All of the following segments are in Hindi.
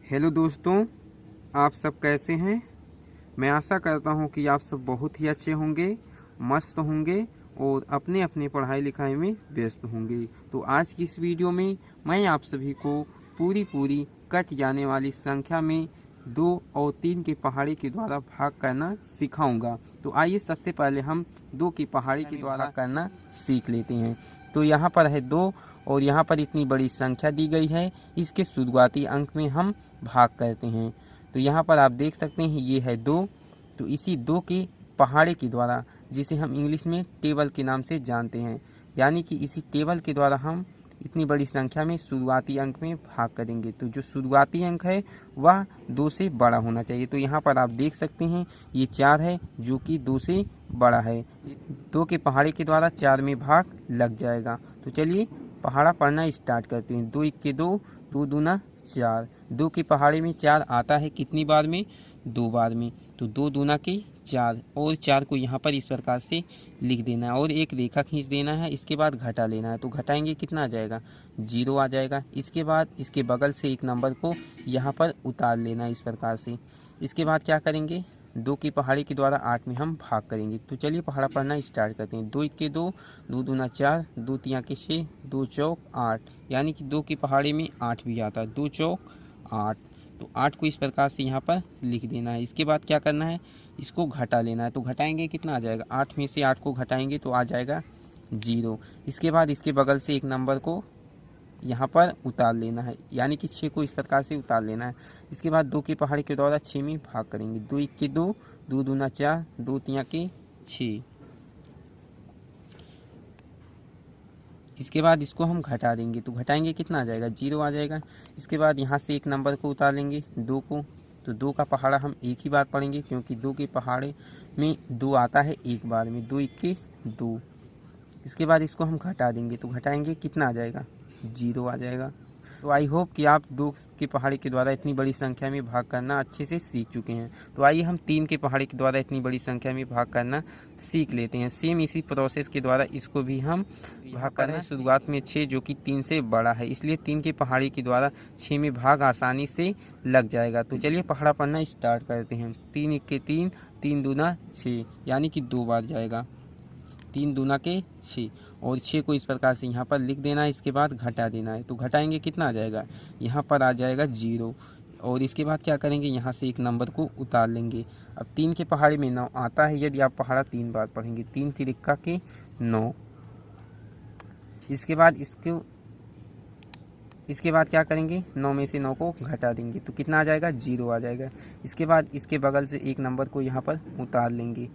हेलो दोस्तों, आप सब कैसे हैं। मैं आशा करता हूं कि आप सब बहुत ही अच्छे होंगे, मस्त होंगे और अपने अपने पढ़ाई लिखाई में व्यस्त होंगे। तो आज की इस वीडियो में मैं आप सभी को पूरी कट जाने वाली संख्या में 2 और 3 के पहाड़ी के द्वारा भाग करना सिखाऊंगा। तो आइए सबसे पहले हम 2 की पहाड़ी के द्वारा करना सीख लेते हैं। तो यहाँ पर है 2 और यहाँ पर इतनी बड़ी संख्या दी गई है, इसके शुरुआती अंक में हम भाग करते हैं। तो यहाँ पर आप देख सकते हैं ये है 2। तो इसी 2 के पहाड़े के द्वारा, जिसे हम इंग्लिश में टेबल के नाम से जानते हैं, यानी कि इसी टेबल के द्वारा हम इतनी बड़ी संख्या में शुरुआती अंक में भाग करेंगे। तो जो शुरुआती अंक है वह 2 से बड़ा होना चाहिए। तो यहाँ पर आप देख सकते हैं ये 4 है जो कि 2 से बड़ा है। 2 के पहाड़े के द्वारा 4 में भाग लग जाएगा। तो चलिए पहाड़ा पढ़ना स्टार्ट करते हैं। 2 1 के 2, 2 दूना 4। 2 के पहाड़े में 4 आता है कितनी बार में? 2 बार में। तो 2 दूना के 4 और 4 को यहाँ पर इस प्रकार से लिख देना है और एक रेखा खींच देना है। इसके बाद घटा लेना है। तो घटाएंगे कितना आ जाएगा? 0 आ जाएगा। इसके बाद इसके बगल से एक नंबर को यहाँ पर उतार लेना है इस प्रकार से। इसके बाद क्या करेंगे? 2 की पहाड़ी के द्वारा 8 में हम भाग करेंगे। तो चलिए पहाड़ा पढ़ना स्टार्ट करते हैं। 2 1 के 2, 2 दूना 4, 2 3 के 6, 2 चौक 8, यानी कि 2 की पहाड़ी में 8 भी आता है। 2 चौक 8। तो 8 को इस प्रकार से यहाँ पर लिख देना है। इसके बाद क्या करना है? इसको घटा लेना है। तो घटाएंगे कितना आ जाएगा? 8 में से 8 को घटाएंगे तो आ जाएगा 0। इसके बाद इसके बगल से एक नंबर को यहाँ पर उतार लेना है, यानी कि 6 को इस प्रकार से उतार लेना है। इसके बाद 2 की पहाड़ी के द्वारा 6 में भाग करेंगे। 2 1 के 2, 2 दूना 4, 2 3 के 6। इसके बाद इसको हम घटा देंगे। तो घटाएंगे कितना आ जाएगा? 0 आ जाएगा। इसके बाद यहाँ से एक नंबर को उतार लेंगे 2 को। तो 2 का पहाड़ा हम एक ही बार पढ़ेंगे क्योंकि 2 के पहाड़े में 2 आता है एक बार में। 2 1 के 2। इसके बाद इसको हम घटा देंगे। तो घटाएंगे कितना आ जाएगा? 0 आ जाएगा। तो आई होप कि आप 2 के पहाड़ी के द्वारा इतनी बड़ी संख्या में भाग करना अच्छे से सीख चुके हैं। तो आइए हम 3 के पहाड़ी के द्वारा इतनी बड़ी संख्या में भाग करना सीख लेते हैं। सेम इसी प्रोसेस के द्वारा इसको भी हम भाग करना। शुरुआत में 6 जो कि 3 से बड़ा है, इसलिए 3 के पहाड़ी के द्वारा 6 में भाग आसानी से लग जाएगा। तो चलिए पहाड़ा पढ़ना स्टार्ट करते हैं। 3 1 के 3, 3 दूना 6, यानी कि 2 बार जाएगा। 3 दूना के 6 और 6 को इस प्रकार से यहाँ पर लिख देना है। इसके बाद घटा देना है। तो घटाएंगे कितना आ जाएगा? यहाँ पर आ जाएगा 0। और इसके बाद क्या करेंगे? यहाँ से एक नंबर को उतार लेंगे। अब 3 के पहाड़े में 9 आता है यदि आप पहाड़ा 3 बार पढ़ेंगे। 3 तिरिक्का के 9। इसके बाद क्या करेंगे? 9 में से 9 को घटा देंगे। तो कितना आ जाएगा? 0 आ जाएगा। इसके बाद इसके बगल से एक नंबर को यहाँ पर उतार लेंगे।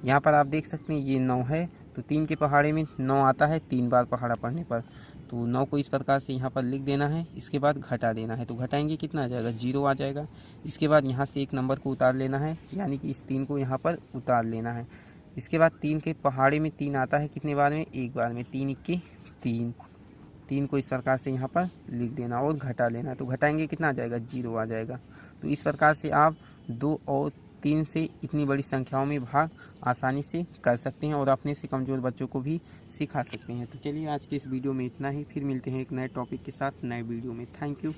यहाँ पर आप देख सकते हैं ये 9 है। तो 3 के पहाड़े में 9 आता है 3 बार पहाड़ा पढ़ने पर। तो 9 को इस प्रकार से यहाँ पर लिख देना है। इसके बाद घटा देना है। तो घटाएंगे कितना आ जाएगा? 0 आ जाएगा। इसके बाद यहाँ से एक नंबर को उतार लेना है, यानी कि इस 3 को यहाँ पर उतार लेना है। इसके बाद 3 के पहाड़े में 3 आता है कितने बार में? एक बार में। 3 1 के 3। 3 को इस प्रकार से यहाँ पर लिख देना और घटा लेना है। तो घटाएंगे कितना आ जाएगा? 0 आ जाएगा। तो इस प्रकार से आप 2 और 3 से इतनी बड़ी संख्याओं में भाग आसानी से कर सकते हैं और अपने से कमज़ोर बच्चों को भी सिखा सकते हैं। तो चलिए आज के इस वीडियो में इतना ही। फिर मिलते हैं एक नए टॉपिक के साथ नए वीडियो में। Thank you.